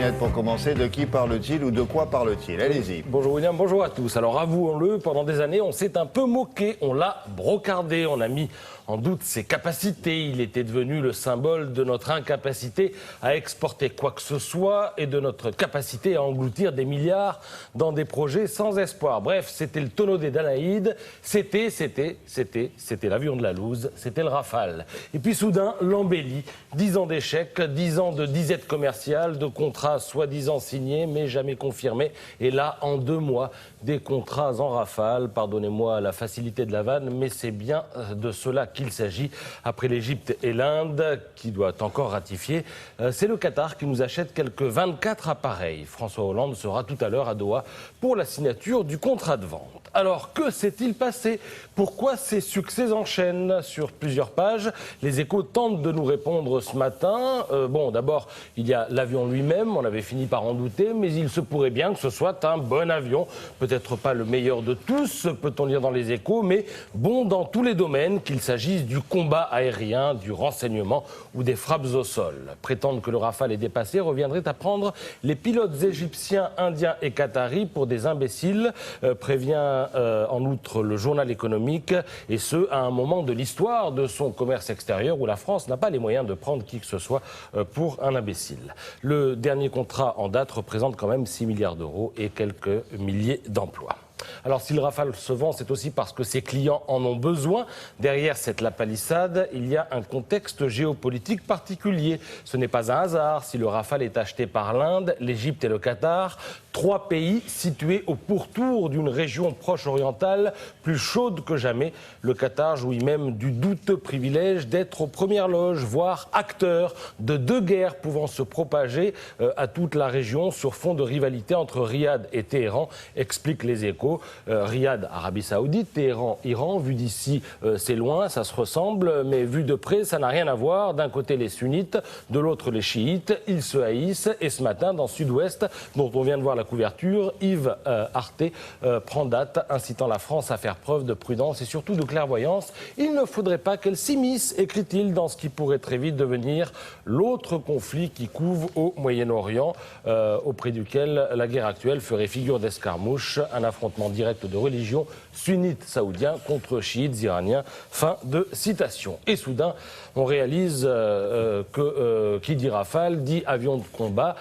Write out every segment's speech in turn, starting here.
Vignette, pour commencer, de qui parle-t-il ou de quoi parle-t-il? Allez-y. Bonjour William, bonjour à tous. Alors avouons-le, pendant des années, on s'est un peu moqué, on l'a brocardé, on a mis en doute ses capacités. Il était devenu le symbole de notre incapacité à exporter quoi que ce soit et de notre capacité à engloutir des milliards dans des projets sans espoir. Bref, c'était le tonneau des Danaïdes, c'était l'avion de la loose, c'était le Rafale. Et puis soudain, l'embellie, 10 ans d'échecs, 10 ans de disette commerciale, de contrats soi-disant signés mais jamais confirmés. Et là, en 2 mois, des contrats en rafale. Pardonnez-moi la facilité de la vanne, mais c'est bien de cela qu'il s'agit. Après l'Égypte et l'Inde, qui doit encore ratifier, c'est le Qatar qui nous achète quelques 24 appareils. François Hollande sera tout à l'heure à Doha pour la signature du contrat de vente. Alors, que s'est-il passé? Pourquoi ces succès enchaînent? Sur plusieurs pages, les Échos tentent de nous répondre ce matin. Bon, d'abord, il y a l'avion lui-même, on avait fini par en douter, mais il se pourrait bien que ce soit un bon avion. Peut-être pas le meilleur de tous, peut-on lire dans les Échos, mais bon dans tous les domaines, qu'il s'agisse du combat aérien, du renseignement ou des frappes au sol. Prétendre que le Rafale est dépassé reviendrait à prendre les pilotes égyptiens, indiens et qataris pour des imbéciles, prévient en outre le journal économique, et ce, à un moment de l'histoire de son commerce extérieur où la France n'a pas les moyens de prendre qui que ce soit pour un imbécile. Le dernier contrat en date représente quand même 6 milliards d'euros et quelques milliers d'emplois. Alors si le Rafale se vend, c'est aussi parce que ses clients en ont besoin. Derrière cette lapalissade, il y a un contexte géopolitique particulier. Ce n'est pas un hasard si le Rafale est acheté par l'Inde, l'Égypte et le Qatar, 3 pays situés au pourtour d'une région proche orientale plus chaude que jamais. Le Qatar jouit même du douteux privilège d'être aux premières loges, voire acteur de 2 guerres pouvant se propager à toute la région sur fond de rivalité entre Riyad et Téhéran, expliquent les Échos. Riyad, Arabie Saoudite, Téhéran, Iran, vu d'ici c'est loin, ça se ressemble, mais vu de près ça n'a rien à voir. D'un côté les sunnites, de l'autre les chiites, ils se haïssent, et ce matin dans Sud-Ouest, dont on vient de voir la couverture, Yves Arté prend date, incitant la France à faire preuve de prudence et surtout de clairvoyance. Il ne faudrait pas qu'elle s'immisce, écrit-il, dans ce qui pourrait très vite devenir l'autre conflit qui couve au Moyen-Orient, auprès duquel la guerre actuelle ferait figure d'escarmouche, un affrontement direct de religion, sunnites saoudiens contre chiites iraniens. Fin de citation. Et soudain, on réalise que qui dit Rafale dit avion de combat,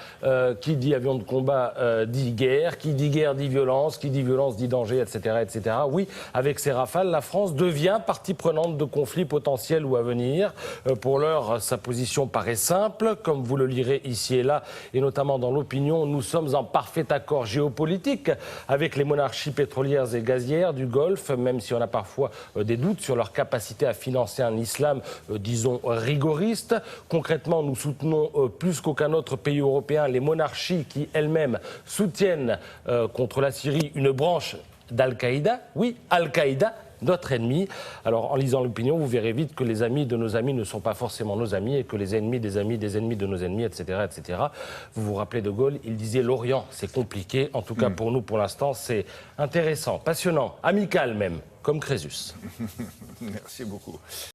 qui dit avion de combat dit guerre, qui dit guerre dit violence dit danger, etc., etc. Oui, avec ces Rafales, la France devient partie prenante de conflits potentiels ou à venir. Pour l'heure, sa position paraît simple, comme vous le lirez ici et là, et notamment dans l'opinion. Nous sommes en parfait accord géopolitique avec les monarchies pétrolières et gazières du Golfe, même si on a parfois des doutes sur leur capacité à financer un islam, disons, rigoriste. Concrètement, nous soutenons plus qu'aucun autre pays européen les monarchies qui elles-mêmes soutiennent contre la Syrie une branche d'Al-Qaïda. Oui, Al-Qaïda, notre ennemi. Alors, en lisant l'opinion, vous verrez vite que les amis de nos amis ne sont pas forcément nos amis et que les ennemis des ennemis de nos ennemis, etc., etc. Vous vous rappelez de Gaulle, il disait l'Orient, c'est compliqué. En tout cas, pour nous, pour l'instant, c'est intéressant, passionnant, amical même, comme Crésus. Merci beaucoup.